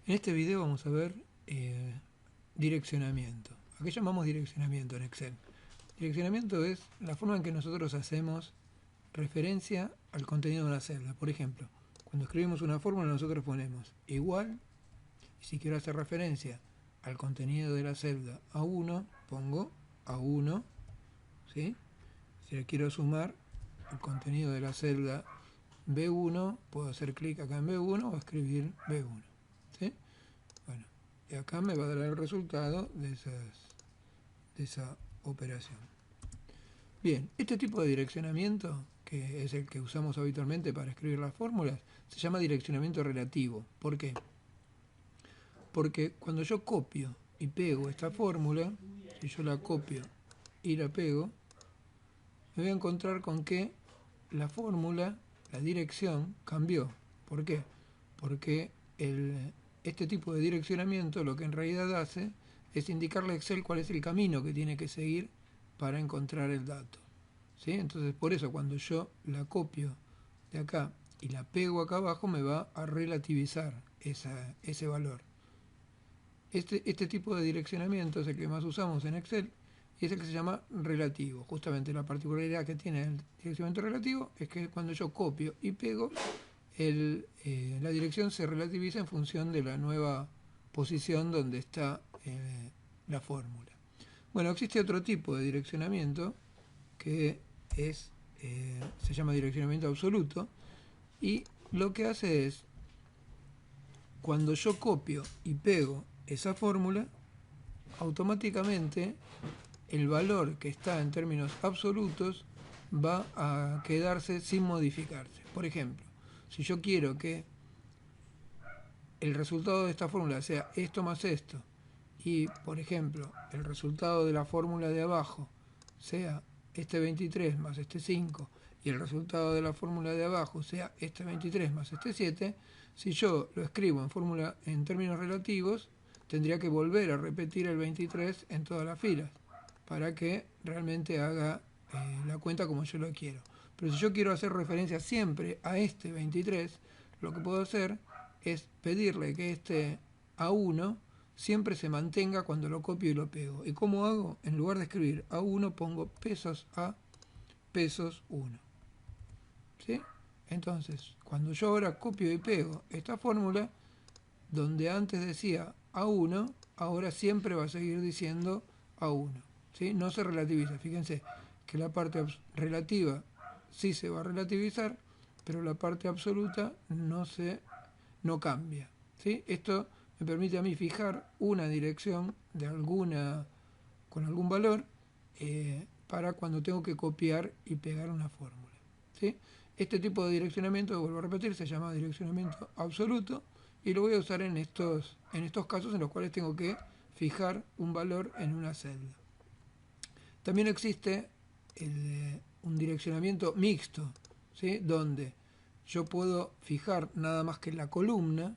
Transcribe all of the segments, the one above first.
En este video vamos a ver direccionamiento. ¿A qué llamamos direccionamiento en Excel? Direccionamiento es la forma en que nosotros hacemos referencia al contenido de una celda. Por ejemplo, cuando escribimos una fórmula nosotros ponemos igual, y si quiero hacer referencia al contenido de la celda A1, pongo A1, ¿sí? Si le quiero sumar el contenido de la celda B1, puedo hacer clic acá en B1 o escribir B1, ¿sí? Bueno, y acá me va a dar el resultado de esa operación. Bien, este tipo de direccionamiento, que es el que usamos habitualmente para escribir las fórmulas, se llama direccionamiento relativo. ¿Por qué? Porque cuando yo copio y pego esta fórmula, si yo la copio y la pego, me voy a encontrar con que la fórmula, la dirección, cambió. ¿Por qué? Porque este tipo de direccionamiento lo que en realidad hace es indicarle a Excel cuál es el camino que tiene que seguir para encontrar el dato, ¿sí? Entonces por eso cuando yo la copio de acá y la pego acá abajo me va a relativizar ese valor. Este tipo de direccionamiento es el que más usamos en Excel y es el que se llama relativo. Justamente la particularidad que tiene el direccionamiento relativo es que cuando yo copio y pego, la dirección se relativiza en función de la nueva posición donde está la fórmula. Bueno, existe otro tipo de direccionamiento que se llama direccionamiento absoluto, y lo que hace es, cuando yo copio y pego esa fórmula, automáticamente el valor que está en términos absolutos va a quedarse sin modificarse. Por ejemplo, si yo quiero que el resultado de esta fórmula sea esto más esto, y por ejemplo el resultado de la fórmula de abajo sea este 23 más este 5, y el resultado de la fórmula de abajo sea este 23 más este 7, si yo lo escribo en términos relativos, tendría que volver a repetir el 23 en todas las filas para que realmente haga la cuenta como yo lo quiero. Pero si yo quiero hacer referencia siempre a este 23, lo que puedo hacer es pedirle que este A1 siempre se mantenga cuando lo copio y lo pego. ¿Y cómo hago? En lugar de escribir A1 pongo pesos A, pesos 1. ¿Sí? Entonces, cuando yo ahora copio y pego esta fórmula, donde antes decía A1, ahora siempre va a seguir diciendo A1. ¿Sí? No se relativiza. Fíjense que la parte relativa sí se va a relativizar, pero la parte absoluta no cambia. ¿Sí? Esto me permite a mí fijar una dirección con algún valor para cuando tengo que copiar y pegar una fórmula. ¿Sí? Este tipo de direccionamiento, vuelvo a repetir, se llama direccionamiento absoluto, y lo voy a usar en estos casos en los cuales tengo que fijar un valor en una celda. También existe un direccionamiento mixto, ¿sí? Donde yo puedo fijar nada más que la columna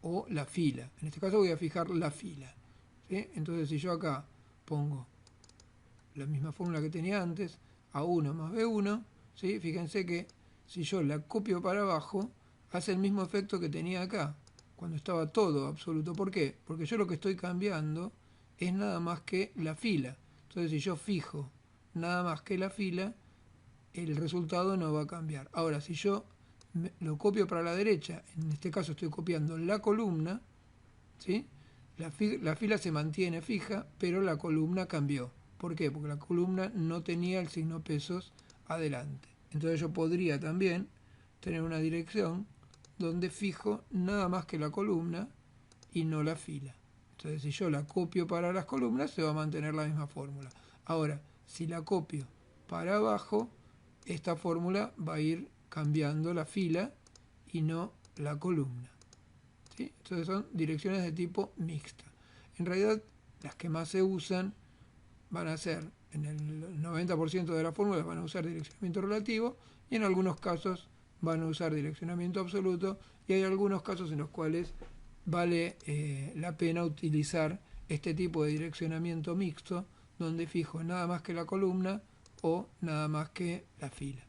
o la fila. En este caso voy a fijar la fila, ¿sí? Entonces si yo acá pongo la misma fórmula que tenía antes, A1 más B1, ¿sí? Fíjense que si yo la copio para abajo, hace el mismo efecto que tenía acá, cuando estaba todo absoluto. ¿Por qué? Porque yo lo que estoy cambiando es nada más que la fila. Entonces si yo fijo nada más que la fila, el resultado no va a cambiar. Ahora, si yo lo copio para la derecha, en este caso estoy copiando la columna, ¿sí? La fila se mantiene fija, pero la columna cambió. ¿Por qué? Porque la columna no tenía el signo pesos adelante. Entonces yo podría también tener una dirección donde fijo nada más que la columna y no la fila. Entonces si yo la copio para las columnas, se va a mantener la misma fórmula. Ahora, si la copio para abajo, esta fórmula va a ir cambiando la fila y no la columna. ¿Sí? Entonces son direcciones de tipo mixta. En realidad, las que más se usan van a ser, en el 90% de las fórmulas van a usar direccionamiento relativo, y en algunos casos van a usar direccionamiento absoluto, y hay algunos casos en los cuales vale la pena utilizar este tipo de direccionamiento mixto, donde fijo nada más que la columna o nada más que la fila.